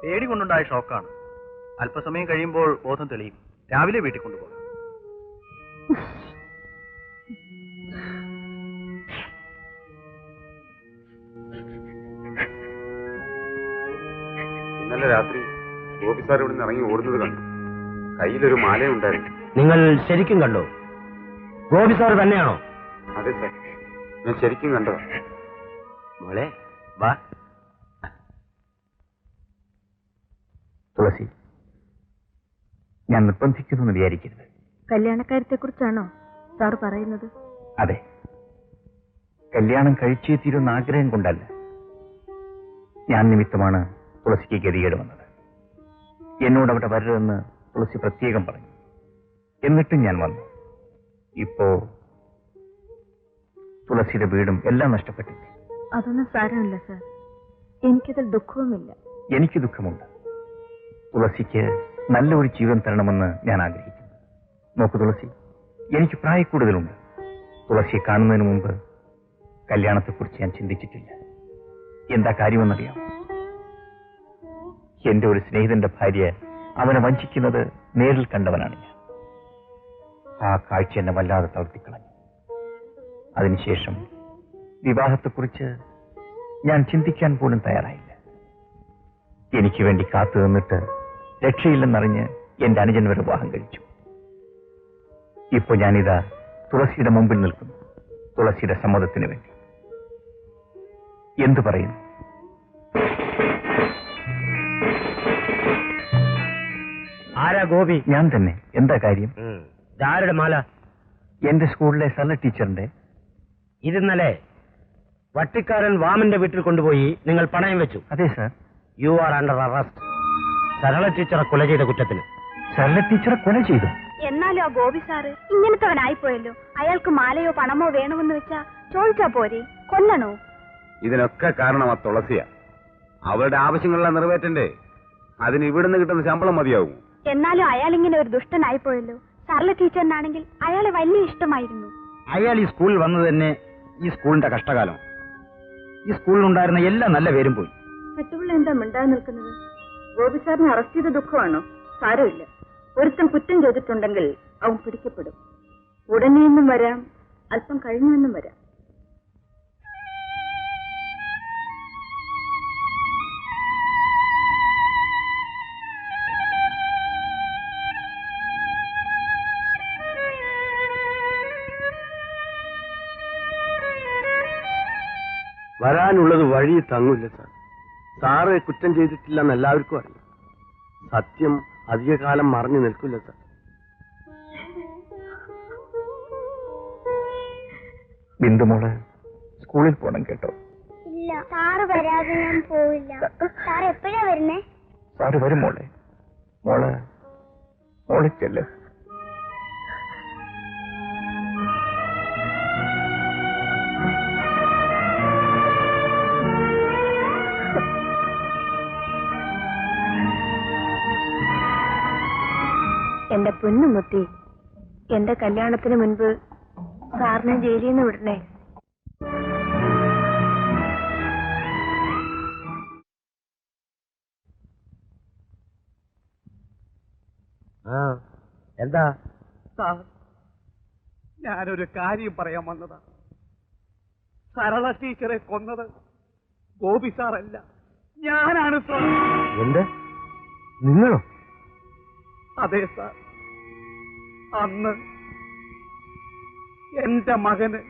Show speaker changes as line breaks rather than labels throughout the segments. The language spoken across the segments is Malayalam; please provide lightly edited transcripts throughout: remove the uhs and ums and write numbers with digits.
പേടി കൊണ്ടുണ്ടായ ഷോക്കാണ്. അല്പസമയം കഴിയുമ്പോൾ ബോധം തെളിയും. രാവിലെ വീട്ടിൽ കൊണ്ടുപോകാം.
ഇന്നലെ രാത്രി ഗോപി സാർ ഇവിടെ നിന്ന് ഇറങ്ങി ഓടുന്നത് കണ്ടു. കയ്യിലൊരു മാലയുണ്ടായിരുന്നു.
നിങ്ങൾ ശരിക്കും കണ്ടോ? ഗോപി സാർ തന്നെയാണോ?
അതെ സാർ, ഞാൻ ശരിക്കും കണ്ടോ.
മോളെ വാ.
തുളസി, ഞാൻ നിർബന്ധിക്കുന്നു എന്ന് വിചാരിക്കരുത്.
കല്യാണക്കാര്യത്തെ കുറിച്ചാണോ സാർ പറയുന്നത്?
അതെ, കല്യാണം കഴിച്ചേ തീരുന്ന ആഗ്രഹം കൊണ്ടല്ല. ഞാൻ നിമിത്തമാണ് തുളസിക്ക് ഗതികേട് വന്നത്. എന്നോട് അവിടെ വരരുതെന്ന് തുളസി പ്രത്യേകം പറഞ്ഞു. എന്നിട്ടും ഞാൻ വന്നു. ഇപ്പോ തുളസിയുടെ വീടും എല്ലാം നഷ്ടപ്പെട്ടില്ല.
അതൊന്നും സാരമില്ല സാർ, എനിക്കതിൽ ദുഃഖവുമില്ല.
എനിക്ക് ദുഃഖമുണ്ട്. തുളസിക്ക് നല്ലൊരു ജീവിതം തരണമെന്ന് ഞാൻ ആഗ്രഹിക്കുന്നു. നോക്കൂ തുളസി, എനിക്ക് പ്രായക്കൂടുതലുണ്ട്. തുളസിയെ കാണുന്നതിന് മുമ്പ് കല്യാണത്തെക്കുറിച്ച് ഞാൻ ചിന്തിച്ചിട്ടില്ല. എന്താ കാര്യമെന്നറിയാം? എന്റെ ഒരു സ്നേഹിതന്റെ ഭാര്യ അവനെ വഞ്ചിക്കുന്നത് നേരിൽ കണ്ടവനാണ് ഞാൻ. ആ കാഴ്ച എന്നെ വല്ലാതെ തളർത്തിക്കളഞ്ഞു. അതിനുശേഷം വിവാഹത്തെക്കുറിച്ച് ഞാൻ ചിന്തിക്കാൻ പോലും തയ്യാറായില്ല. എനിക്ക് വേണ്ടി കാത്തു നിന്നിട്ട് രക്ഷയില്ലെന്നറിഞ്ഞ് എന്റെ അനുജൻ വരെ വിവാഹം കഴിച്ചു. ഇപ്പൊ ഞാനിതാ തുളസിയുടെ മുമ്പിൽ നിൽക്കുന്നു, തുളസിയുടെ സമ്മതത്തിന് വേണ്ടി. എന്തു പറയുന്നു?
ആരാ ഗോപി?
ഞാൻ തന്നെ. എന്താ കാര്യം?
ആരുടെ മാല?
എന്റെ സ്കൂളിലെ സരള ടീച്ചറിന്റെ.
ഇതിന്നലെ വട്ടിക്കാരൻ വാമന്റെ വീട്ടിൽ കൊണ്ടുപോയി നിങ്ങൾ പണയം വെച്ചു.
അതെ sir.
You are under arrest. Sarala ടീച്ചറെ കൊല ചെയ്ത കുറ്റത്തിന്.
സരള ടീച്ചറെ കൊല ചെയ്തു?
എന്നാലും ആ ഗോപി സാറ് ഇങ്ങനത്തവനായിപ്പോയല്ലോ. അയാൾക്ക് മാലയോ പണമോ വേണമെന്ന് വെച്ചാ ചോദിച്ചാ പോരെ, കൊല്ലണോ?
ഇതിനൊക്കെ കാരണം ആ തുളസിയാ. അവരുടെ ആവശ്യങ്ങളെല്ലാം നിറവേറ്റണ്ടേ? അതിന് ഇവിടുന്ന് കിട്ടുന്ന ശമ്പളം മതിയാവും.
എന്നാലും അയാൾ ഇങ്ങനെ ഒരു ദുഷ്ടനായിപ്പോയല്ലോ. സരള ടീച്ചറിനാണെങ്കിൽ അയാളെ വലിയ ഇഷ്ടമായിരുന്നു.
അയാൾ ഈ സ്കൂളിൽ വന്നത് തന്നെ ഈ സ്കൂളിന്റെ കഷ്ടകാലം. ഈ സ്കൂളിലുണ്ടായിരുന്ന എല്ലാ നല്ല പേരും പോയി.
മറ്റുള്ള എന്താ മിണ്ടാതെ നിൽക്കുന്നത്? ഗോപി സാറിനെ അറസ്റ്റ് ചെയ്ത ദുഃഖമാണോ? സാരമില്ല, ഒരുത്തം കുറ്റം ചെയ്തിട്ടുണ്ടെങ്കിൽ അവൻ പിടിക്കപ്പെടും. ഉടനെയൊന്നും വരാം, അല്പം കഴിഞ്ഞുവെന്നും വരാം.
വരാനുള്ളത് വഴി തങ്ങില്ല സാർ. സാറ് കുറ്റം ചെയ്തിട്ടില്ലെന്ന് എല്ലാവർക്കും അറിയാം. സത്യം അധികകാലം മറഞ്ഞു നിൽക്കില്ല സാർ.
ബിന്ദുമോള് സ്കൂളിൽ പോണം കേട്ടോ.
ഇല്ല, സാറ് വരാതെ ഞാൻ പോവില്ല. സാർ എപ്പോഴാ വരുന്നേ?
സാറ് വരും മോളെ. മോളെ ചെല്ല്.
എന്റെ പൊന്നുമുത്തി, എന്റെ കല്യാണത്തിന് മുൻപ് സാറിനെ ജയിലിൽ നിന്ന് വിടണേ.
എന്താ
സാർ, ഞാനൊരു കാര്യം പറയാൻ വന്നതാ. സരള ടീച്ചറെ കൊന്നത് ഗോപി സാറല്ല, ഞാനാണ് സാർ.
എന്ത്? നിങ്ങളോ?
അതെ സാർ. അന്ന് എന്റെ മകന്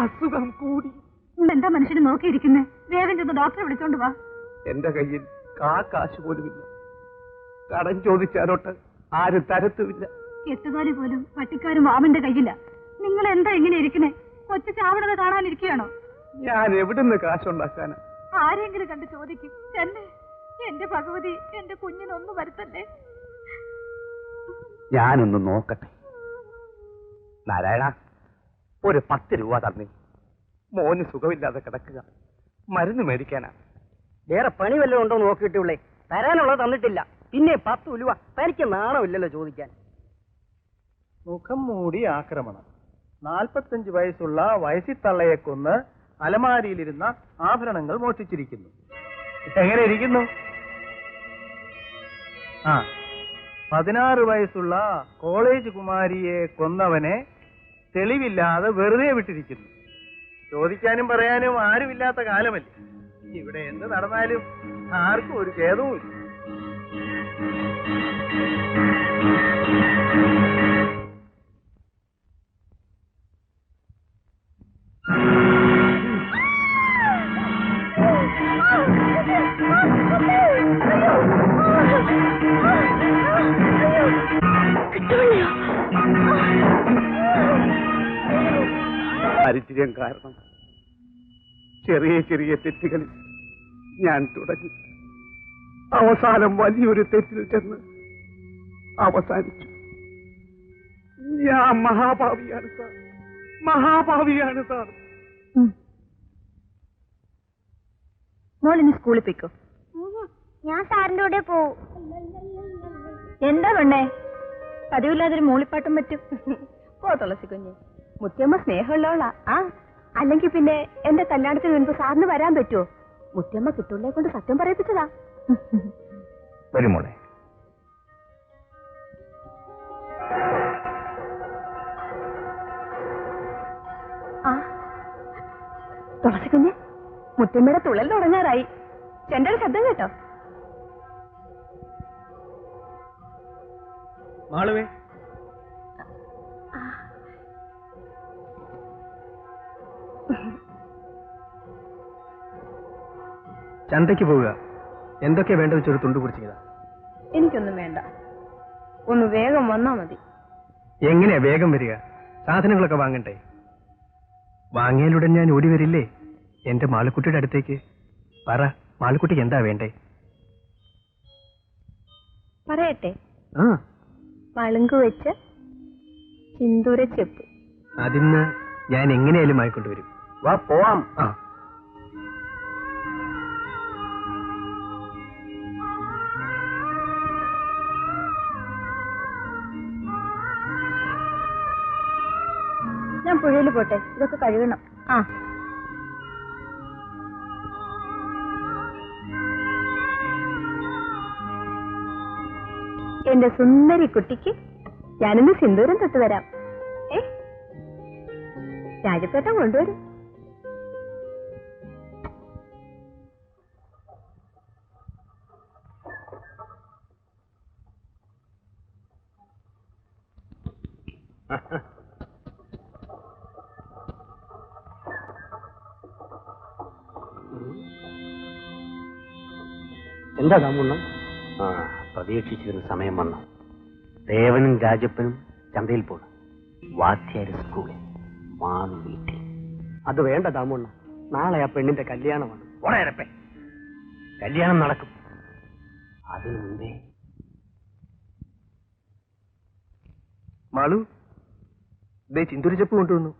അസുഖം കൂടി.
എന്താ മനുഷ്യനെ നോക്കിയിരിക്കുന്നേ? വേഗം ചെന്ന് ഡോക്ടറെ വിളിച്ചോണ്ട് വാ.
എന്റെ കയ്യിൽ കാശ് പോലുമില്ല. കടം ചോദിച്ചാലോട്ട് ആരും തരത്തുമില്ല.
കെട്ടുകാലി പോലും പട്ടിക്കാരും മാമന്റെ കയ്യില. നിങ്ങൾ എന്താ ഇങ്ങനെ ഇരിക്കണേ? കൊച്ചു ചാവണത് കാണാനിരിക്കുകയാണോ?
ഞാൻ എവിടുന്ന് കാശുണ്ടാക്കാനാ?
ആരെങ്കിലും കണ്ട് ചോദിക്കും. തന്നെ എന്റെ ഭഗവതി, എന്റെ കുഞ്ഞിനൊന്നു വരുത്തല്ലേ.
ഞാനൊന്ന് നോക്കട്ടെ. നാരായണ, ഒരു 10 രൂപ തന്നേ. മോന് സുഖമില്ലാതെ കിടക്കുക, മരുന്ന് മേടിക്കാനാ.
വേറെ പണി വല്ലതും ഉണ്ടോ നോക്കിയിട്ടുള്ളേ? തരാനുള്ളത് തന്നിട്ടില്ല, പിന്നെ 10 രൂപ. തനിക്ക് നാണമില്ലല്ലോ ചോദിക്കാൻ.
മുഖം മൂടി ആക്രമണം. 45 വയസ്സുള്ള വയസ്സിത്തള്ളയെ കൊന്ന് അലമാരിയിലിരുന്ന ആഭരണങ്ങൾ മോഷ്ടിച്ചിരിക്കുന്നു. എങ്ങനെ ഇരിക്കുന്നു? ആ, 16 വയസ്സുള്ള കോളേജ് കുമാരിയെ കൊന്നവനെ തെളിവില്ലാതെ വെറുതെ വിട്ടിരിക്കുന്നു. ചോദിക്കാനും പറയാനും ആരുമില്ലാത്ത കാലമല്ലേ. ഇവിടെ എന്ത് നടന്നാലും ആർക്കും ഒരു ഖേദവുമില്ല.
ദാരിദ്ര്യം കാരണം ചെറിയ ചെറിയ തെറ്റുകളിൽ ഞാൻ തുടങ്ങി. അവസാനം വലിയൊരു തെറ്റിൽ ചെന്ന് അവസാനിച്ചു. ഞാൻ മഹാഭാവിയാണ് സാർ, മഹാഭാവിയാണ് സാർ.
മോളിനി സ്കൂളിൽ പോയിക്കോ.
ഞാൻ സാറിന്റെ കൂടെ പോവും.
എന്താ പെണ്ണേ, പതിവില്ലാതൊരു മൂളിപ്പാട്ടും പറ്റും. പോ തുളസി കുഞ്ഞ്. മുത്തിയമ്മ സ്നേഹമുള്ളവളാ. ആ, അല്ലെങ്കിൽ പിന്നെ എന്റെ കല്യാണത്തിന് മുൻപ് സാറിന് വരാൻ പറ്റുമോ? മുത്തിയമ്മ കിട്ടുള്ളേ കൊണ്ട് സത്യം പറയിപ്പിച്ചതാ.
വരുമോളെ.
ആ, തുളസി കുഞ്ഞ്, മുത്തിയമ്മയുടെ തുള്ളൽ തുടങ്ങാറായി. ചെന്റെ ഒരു ശബ്ദം കേട്ടോ?
മാളുവേ,
ചന്തയ്ക്ക് പോവുക. എന്തൊക്കെയാ വേണ്ടത് വെച്ചൊരു തുണ്ട് കുറിച്ചതാ.
എനിക്കൊന്നും വേണ്ട, ഒന്ന് വേഗം വന്നാ മതി.
എങ്ങനെയാ വേഗം വരിക? സാധനങ്ങളൊക്കെ വാങ്ങണ്ടേ? വാങ്ങിയാലുടൻ ഞാൻ ഓടി വരില്ലേ എന്റെ മാളുക്കുട്ടിയുടെ അടുത്തേക്ക്? പറ, മാളുക്കുട്ടിക്ക് എന്താ വേണ്ടേ?
പറയട്ടെ.
ആ,
പളുങ്ക് വെച്ച് സിന്ദൂര ചെപ്പ്.
അതിന്ന് ഞാൻ എങ്ങനെയായാലും വാങ്ങിക്കൊണ്ടുവരും. വാ പോവാം. ആ,
ഞാൻ പുഴയിൽ പോട്ടെ, ഇതൊക്കെ കഴുകണം. ആ, എന്റെ സുന്ദരി കുട്ടിക്ക് ഞാനിന്ന് സിന്ദൂരം തൊട്ട് വരാം. രാജപ്പേട്ട കൊണ്ടുവരും.
എന്താ താമുണ്ണം?
ആ, പ്രതീക്ഷിച്ചിരുന്ന സമയം വന്നു. ദേവനും രാജപ്പനും ചന്തയിൽ പോണം. വാദ്യാര് സ്കൂളിൽ, മാണു വീട്ടിൽ.
അത് വേണ്ട താമുണ്ണ, നാളെ ആ പെണ്ണിന്റെ കല്യാണമാണ്.
ഉടയരപ്പേ, കല്യാണം നടക്കും. അതിനു മുമ്പേ
മാളു, ദേ ചിന്തുരിച്ചപ്പ് കൊണ്ടുവന്നു.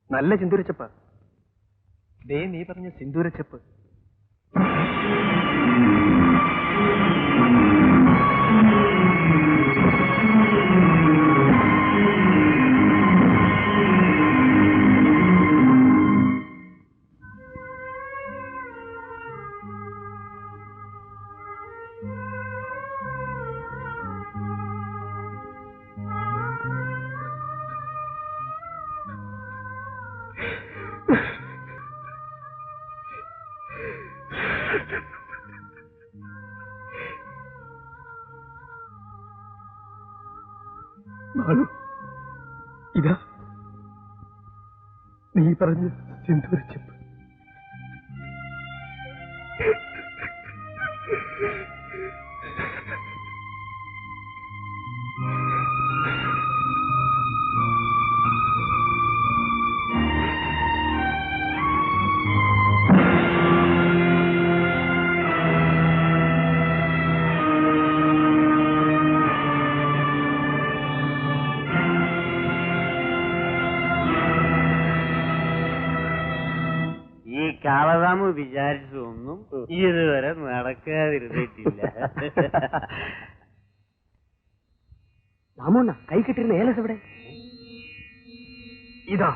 നല്ല ചിന്തുരിച്ചപ്പ. ദേ നീ പറഞ്ഞ സിന്ദൂരച്ചപ്പ്. മാളു, ഇതാ നീ പറഞ്ഞ സിന്ദൂരച്ചപ്പ്.
കാളറാമ് വിചാരിച്ചൊന്നും ഇതുവരെ നടക്കാതിരുന്നിട്ടില്ല.
രാമണ്ണ, കൈ കിട്ടിരുന്ന ഏലസ് എവിടെ? ഇതാ.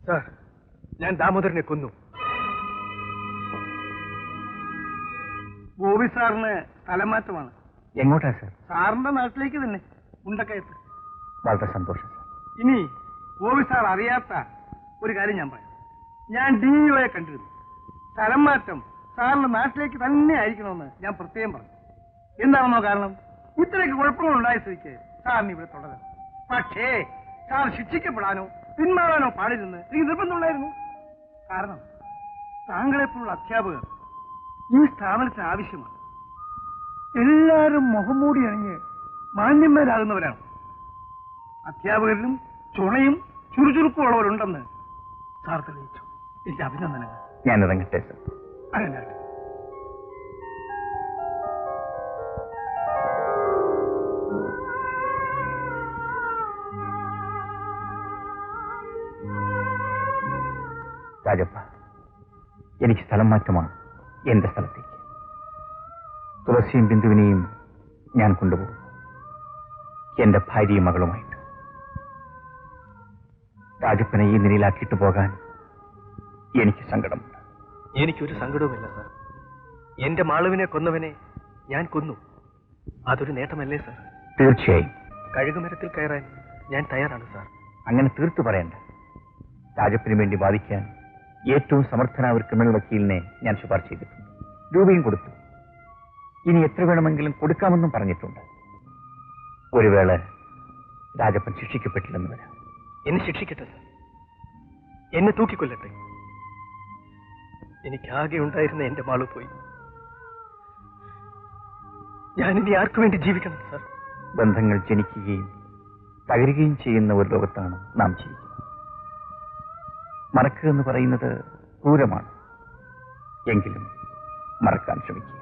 സാർ, ഞാൻ ദാമോദരനെ കൊന്നു.
ഗോപി സാറിന് സ്ഥലമാറ്റമാണ്.
എങ്ങോട്ടാ സാർ?
സാറിന്റെ നാട്ടിലേക്ക് തന്നെ, ഉണ്ടക്കയത്ത്.
വളരെ സന്തോഷം സാർ.
ഇനി ഗോപി സാർ അറിയാത്ത ഒരു കാര്യം ഞാൻ പറയാം. ഞാൻ DOയെ കണ്ടിരുന്നു. സ്ഥലം മാറ്റം സാറിന്റെ നാട്ടിലേക്ക് തന്നെ ആയിരിക്കണമെന്ന് ഞാൻ പ്രത്യേകം പറഞ്ഞു. എന്താണെന്നോ കാരണം? ഇത്രയൊക്കെ കുഴപ്പങ്ങൾ ഉണ്ടായ സ്ഥിതിക്ക് സാറിന് ഇവിടെ തുടരാം. പക്ഷേ സാർ ശിക്ഷിക്കപ്പെടാനോ പിന്മാറാനോ പാടില്ലെന്ന് എനിക്ക് നിർബന്ധമുണ്ടായിരുന്നു. കാരണം താങ്കളെപ്പോലുള്ള അധ്യാപകർ ഈ സ്ഥാപനത്തിന് ആവശ്യമാണ്. എല്ലാവരും മുഖംമൂടി അണിഞ്ഞ് മാന്യന്മാരാകുന്നവരാണ്. അധ്യാപകരിലും ചുണയും ചുറുചുറുക്കും ഉള്ളവരുണ്ടെന്ന് സാർ തെളിയിച്ചു. എന്റെ അഭിനന്ദനങ്ങൾ.
ഞാൻ ഇറങ്ങട്ടെ സാർ.
അങ്ങനെ
രാജപ്പ, എനിക്ക് സ്ഥലം മാറ്റമാണ്. എന്റെ സ്ഥലത്തേക്ക് തുളസിയും ബിന്ദുവിനെയും ഞാൻ കൊണ്ടുപോകും, എന്റെ ഭാര്യയും മകളുമായിട്ട്. രാജപ്പനെ ഈ നിലയിലാക്കിയിട്ട് പോകാൻ എനിക്ക് സങ്കടമുണ്ട്.
എനിക്കൊരു സങ്കടവുമില്ല സാർ. എന്റെ മാളുവിനെ കൊന്നവനെ ഞാൻ കൊന്നു. അതൊരു നേട്ടമല്ലേ സാർ?
തീർച്ചയായും.
കഴുകുമരത്തിൽ കയറാൻ ഞാൻ തയ്യാറാണ് സാർ.
അങ്ങനെ തീർത്തു പറയണ്ട. രാജപ്പന് വേണ്ടി വാദിക്കാൻ ഏറ്റവും സമർത്ഥനായ ഒരു ക്രിമിനൽ വക്കീലിനെ ഞാൻ ശുപാർശ ചെയ്തിട്ടുണ്ട്. രൂപയും കൊടുത്തു. ഇനി എത്ര വേണമെങ്കിലും കൊടുക്കാമെന്നും പറഞ്ഞിട്ടുണ്ട്. ഒരു വേള രാജപ്പൻ ശിക്ഷിക്കപ്പെട്ടില്ലെന്ന് വരാം.
എന്നെ ശിക്ഷിക്കട്ടെ സാർ. എന്നെ തൂക്കിക്കൊല്ലട്ടെ. എനിക്കാകെ ഉണ്ടായിരുന്ന എന്റെ മാളു പോയി. ഞാനിനി ആർക്കു വേണ്ടി ജീവിക്കണം സാർ?
ബന്ധങ്ങൾ ജനിക്കുകയും തകരുകയും ചെയ്യുന്ന ഒരു ലോകത്താണ് നാം ജീവിക്കുന്നത്. മറക്കുക എന്ന് പറയുന്നത് ക്രൂരമാണ്. എങ്കിലും മറക്കാൻ ശ്രമിക്കുക.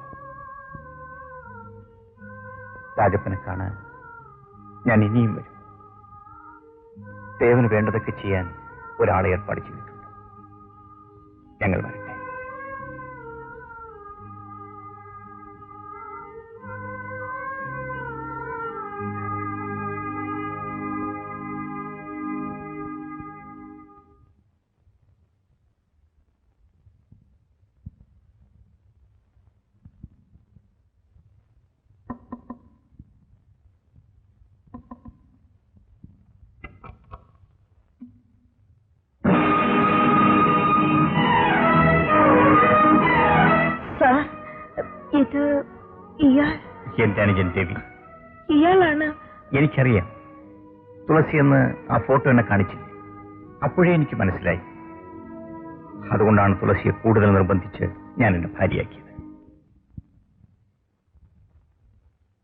രാജപ്പനെ കാണാൻ ഞാൻ ഇനിയും വരും. ദേവന് വേണ്ടതൊക്കെ ചെയ്യാൻ ഒരാളെ ഏർപ്പാട് ചെയ്തിട്ടുണ്ട്. ഞങ്ങൾ വരട്ടെ. എന്റെ അനുജൻ രവി.
ഇയാളാണ്.
എനിക്കറിയാം. തുളസി എന്ന് ആ ഫോട്ടോ എന്നെ കാണിച്ചില്ലേ? അപ്പോഴേ എനിക്ക് മനസ്സിലായി. അതുകൊണ്ടാണ് തുളസിയെ കൂടുതൽ നിർബന്ധിച്ച് ഞാൻ എന്നെ ഭാര്യയാക്കിയത്.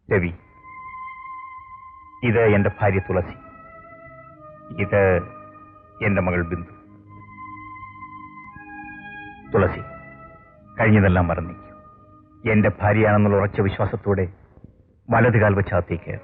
രവി, ഇത് എന്റെ ഭാര്യ തുളസി. ഇത് എന്റെ മകൾ ബിന്ദു. തുളസി, കഴിഞ്ഞതെല്ലാം മറന്നേക്കൂ. എന്റെ ഭാര്യയാണെന്നുള്ള ഉറച്ച വിശ്വാസത്തോടെ വലതുകാൽ വെച്ച് അകത്തേക്ക്.